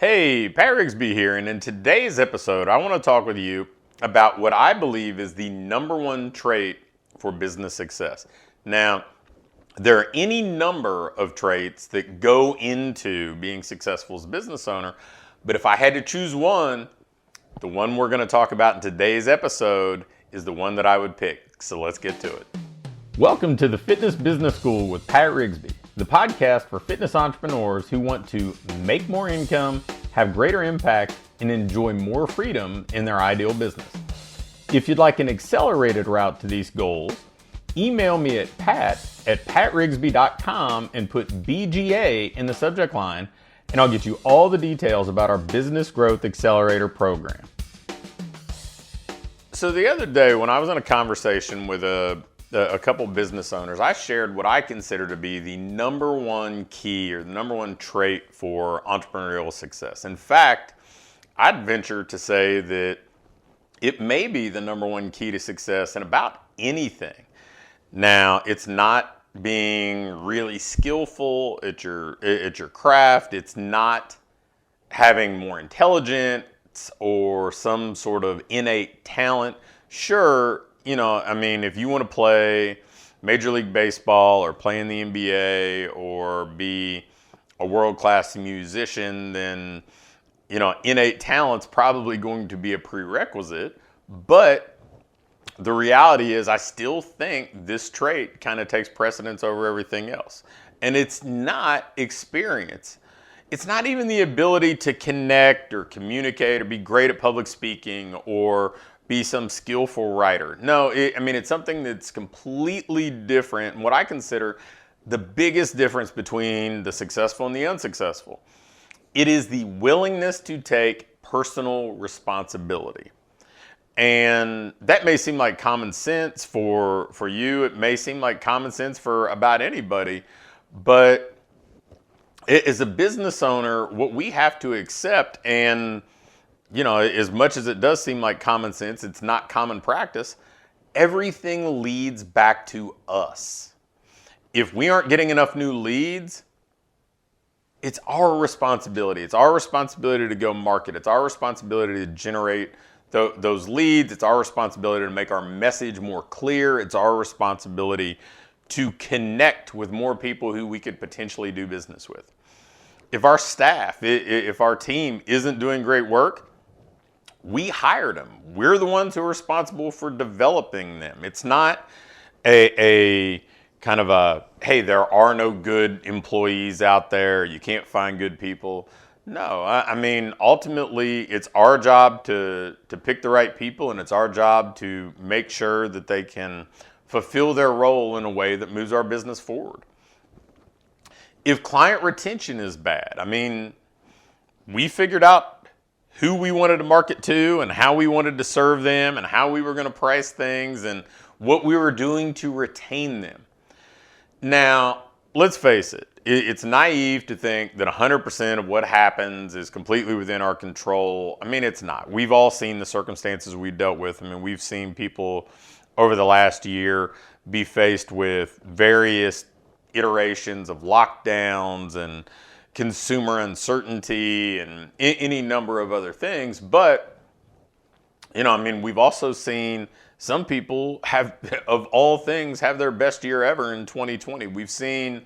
Hey, Pat Rigsby here, and in today's episode, I want to talk with you about what I believe is the number one trait for business success. Now, there are any number of traits that go into being successful as a business owner, but if I had to choose one, the one we're going to talk about in today's episode is the one that I would pick. So let's get to it. Welcome to the Fitness Business School with Pat Rigsby, the podcast for fitness entrepreneurs who want to make more income, have greater impact, and enjoy more freedom in their ideal business. If you'd like an accelerated route to these goals, email me at pat@patrigsby.com and put BGA in the subject line, and I'll get you all the details about our Business Growth Accelerator program. So the other day when I was in a conversation with a couple business owners, I shared what I consider to be the number one key or the number one trait for entrepreneurial success. In fact, I'd venture to say that it may be the number one key to success in about anything. Now, it's not being really skillful at your craft. It's not having more intelligence or some sort of innate talent. Sure, if you want to play Major League Baseball or play in the NBA or be a world-class musician, then, innate talent's probably going to be a prerequisite. But the reality is I still think this trait kind of takes precedence over everything else. And it's not experience. It's not even the ability to connect or communicate or be great at public speaking or be some skillful writer. No, it's something that's completely different. And what I consider the biggest difference between the successful and the unsuccessful. It is the willingness to take personal responsibility. And that may seem like common sense for you. It may seem like common sense for about anybody. But as a business owner, what we have to accept, and as much as it does seem like common sense, it's not common practice. Everything leads back to us. If we aren't getting enough new leads, it's our responsibility. It's our responsibility to go market. It's our responsibility to generate those leads. It's our responsibility to make our message more clear. It's our responsibility to connect with more people who we could potentially do business with. If our staff, if our team isn't doing great work, we hired them. We're the ones who are responsible for developing them. It's not a kind of a, hey, there are no good employees out there. You can't find good people. No, ultimately, it's our job to pick the right people, and it's our job to make sure that they can fulfill their role in a way that moves our business forward. If client retention is bad, we figured out who we wanted to market to and how we wanted to serve them and how we were going to price things and what we were doing to retain them. Now, let's face it, it's naive to think that 100% of what happens is completely within our control. It's not. We've all seen the circumstances we dealt with. We've seen people over the last year be faced with various iterations of lockdowns and consumer uncertainty and any number of other things. But, we've also seen some people have, of all things, have their best year ever in 2020. We've seen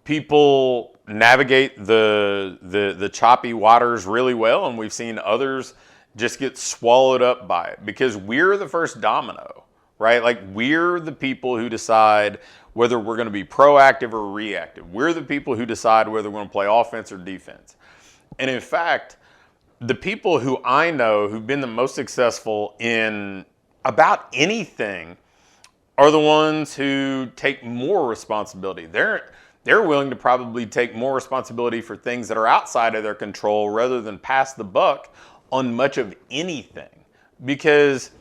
people navigate the choppy waters really well, and we've seen others just get swallowed up by it because we're the first domino, right? Like, we're the people who decide whether we're going to be proactive or reactive. We're the people who decide whether we're going to play offense or defense. And in fact, the people who I know who've been the most successful in about anything are the ones who take more responsibility. They're willing to probably take more responsibility for things that are outside of their control rather than pass the buck on much of anything. Because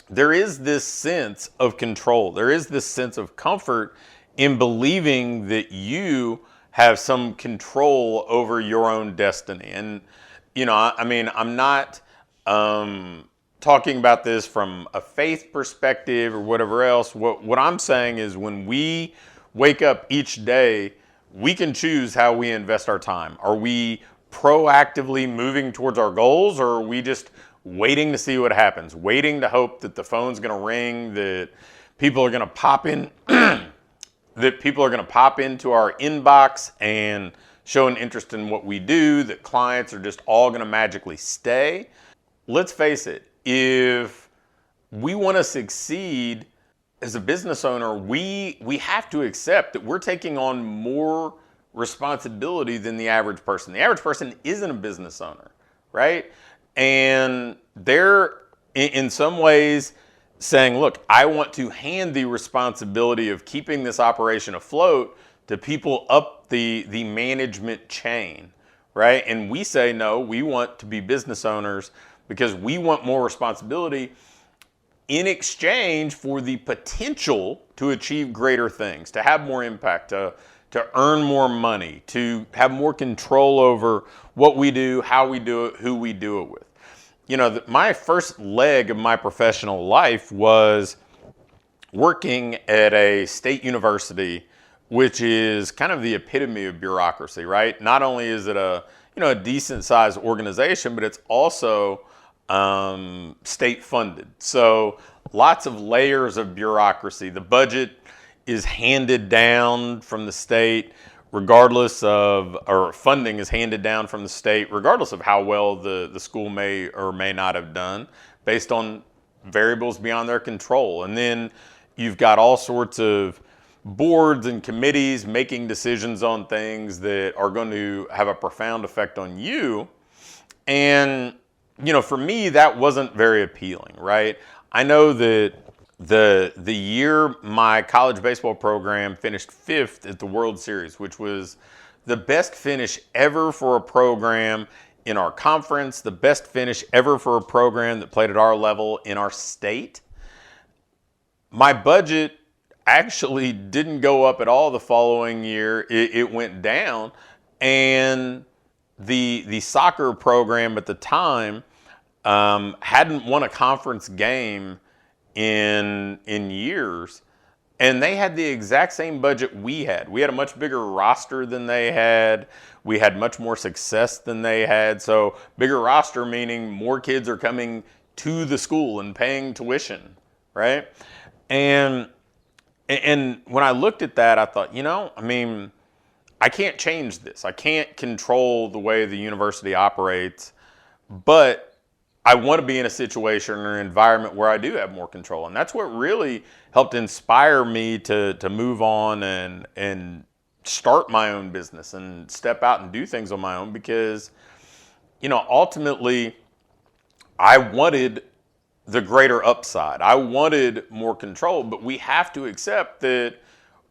there is this sense of control. There is this sense of comfort in believing that you have some control over your own destiny. And, I'm not talking about this from a faith perspective or whatever else. What I'm saying is when we wake up each day, we can choose how we invest our time. Are we proactively moving towards our goals, or are we just waiting to see what happens, waiting to hope that the phone's going to ring, that people are going to pop in, that people are going to pop into our inbox and show an interest in what we do, that clients are just all going to magically stay? Let's face it, if we want to succeed as a business owner, we have to accept that we're taking on more responsibility than the average person. The average person isn't a business owner, right? And they're in some ways saying, look, I want to hand the responsibility of keeping this operation afloat to people up the management chain, right? And we say, no, we want to be business owners because we want more responsibility in exchange for the potential to achieve greater things, to have more impact, to earn more money, to have more control over what we do, how we do it, who we do it with. You know, my first leg of my professional life was working at a state university, which is kind of the epitome of bureaucracy, right? Not only is it a decent sized organization, but it's also state funded. So lots of layers of bureaucracy. The budget is handed down from the state regardless of, or funding is handed down from the state regardless of how well the school may or may not have done based on variables beyond their control. And then you've got all sorts of boards and committees making decisions on things that are going to have a profound effect on you. And for me, that wasn't very appealing, right? I know that the year my college baseball program finished 5th at the World Series, which was the best finish ever for a program in our conference, the best finish ever for a program that played at our level in our state, my budget actually didn't go up at all the following year. It went down, and the soccer program at the time hadn't won a conference game in years, and they had the exact same budget we had. We had a much bigger roster than they had. We had much more success than they had. So bigger roster meaning more kids are coming to the school and paying tuition, right? And when I looked at that, I thought, I can't change this. I can't control the way the university operates, but I want to be in a situation or an environment where I do have more control. And that's what really helped inspire me to move on and start my own business and step out and do things on my own, because, ultimately I wanted the greater upside. I wanted more control, but we have to accept that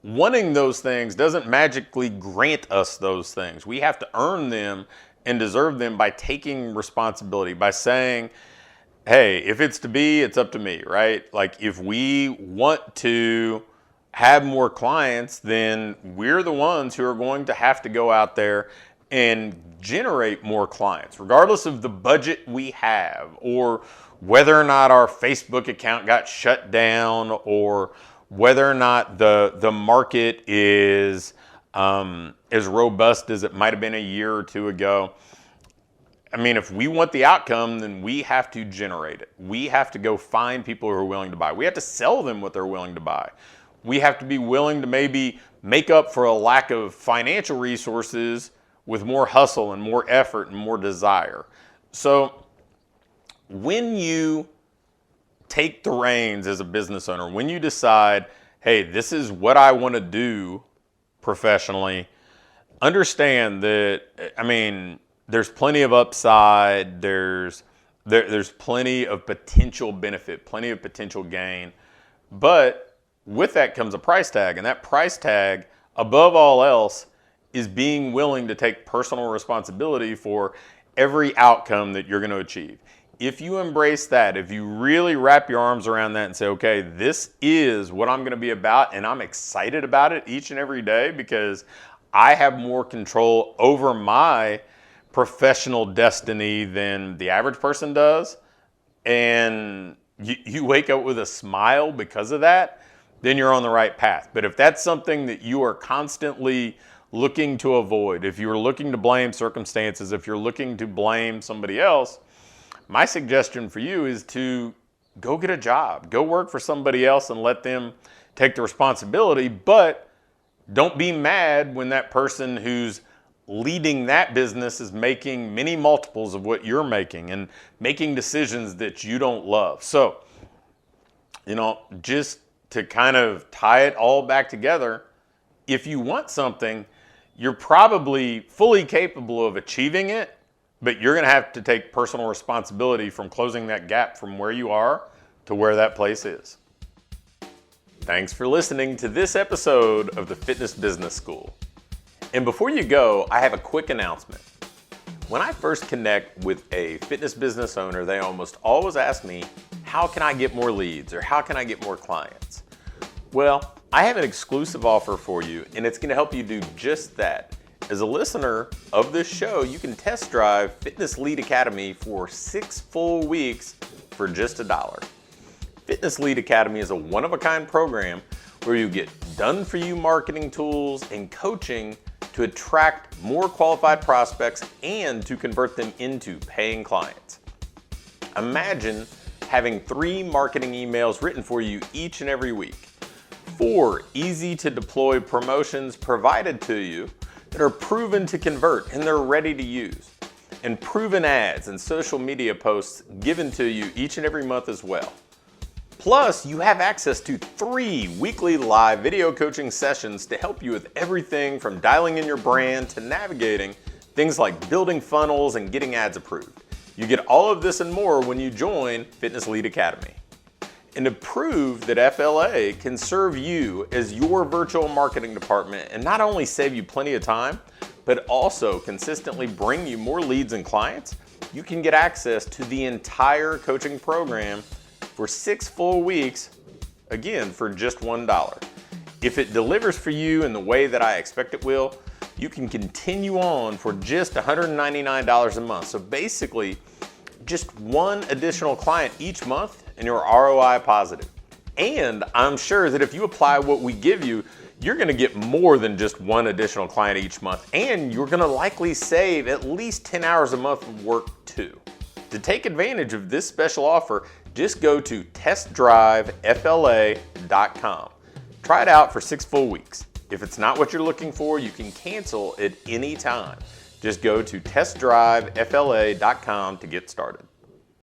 wanting those things doesn't magically grant us those things. We have to earn them and deserve them by taking responsibility, by saying, hey, if it's to be, it's up to me, right? Like, if we want to have more clients, then we're the ones who are going to have to go out there and generate more clients, regardless of the budget we have, or whether or not our Facebook account got shut down, or whether or not the market is as robust as it might have been a year or two ago. If we want the outcome, then we have to generate it. We have to go find people who are willing to buy. We have to sell them what they're willing to buy. We have to be willing to maybe make up for a lack of financial resources with more hustle and more effort and more desire. So when you take the reins as a business owner, when you decide, hey, this is what I want to do professionally, understand that, there's plenty of upside, there's plenty of potential benefit, plenty of potential gain, but with that comes a price tag, and that price tag, above all else, is being willing to take personal responsibility for every outcome that you're going to achieve. If you embrace that, if you really wrap your arms around that and say, okay, this is what I'm going to be about, and I'm excited about it each and every day because I have more control over my professional destiny than the average person does, and you wake up with a smile because of that, then you're on the right path. But if that's something that you are constantly looking to avoid, if you're looking to blame circumstances, if you're looking to blame somebody else, my suggestion for you is to go get a job. Go work for somebody else and let them take the responsibility, but don't be mad when that person who's leading that business is making many multiples of what you're making and making decisions that you don't love. So, just to kind of tie it all back together, if you want something, you're probably fully capable of achieving it, but you're going to have to take personal responsibility from closing that gap from where you are to where that place is. Thanks for listening to this episode of the Fitness Business School. And before you go, I have a quick announcement. When I first connect with a fitness business owner, they almost always ask me, how can I get more leads or how can I get more clients? Well, I have an exclusive offer for you, and it's going to help you do just that. As a listener of this show, you can test drive Fitness Lead Academy for 6 full weeks for just $1. Fitness Lead Academy is a one-of-a-kind program where you get done-for-you marketing tools and coaching to attract more qualified prospects and to convert them into paying clients. Imagine having 3 marketing emails written for you each and every week, 4 easy-to-deploy promotions provided to you that are proven to convert and they're ready to use, and proven ads and social media posts given to you each and every month as well. Plus, you have access to 3 weekly live video coaching sessions to help you with everything from dialing in your brand to navigating things like building funnels and getting ads approved. You get all of this and more when you join Fitness Lead Academy. And to prove that FLA can serve you as your virtual marketing department and not only save you plenty of time, but also consistently bring you more leads and clients, you can get access to the entire coaching program for 6 full weeks, again, for just $1. If it delivers for you in the way that I expect it will, you can continue on for just $199 a month. So basically, just 1 additional client each month and you're ROI positive. And I'm sure that if you apply what we give you, you're gonna get more than just 1 additional client each month, and you're gonna likely save at least 10 hours a month of work too. To take advantage of this special offer, just go to testdrivefla.com. Try it out for 6 full weeks. If it's not what you're looking for, you can cancel at any time. Just go to testdrivefla.com to get started.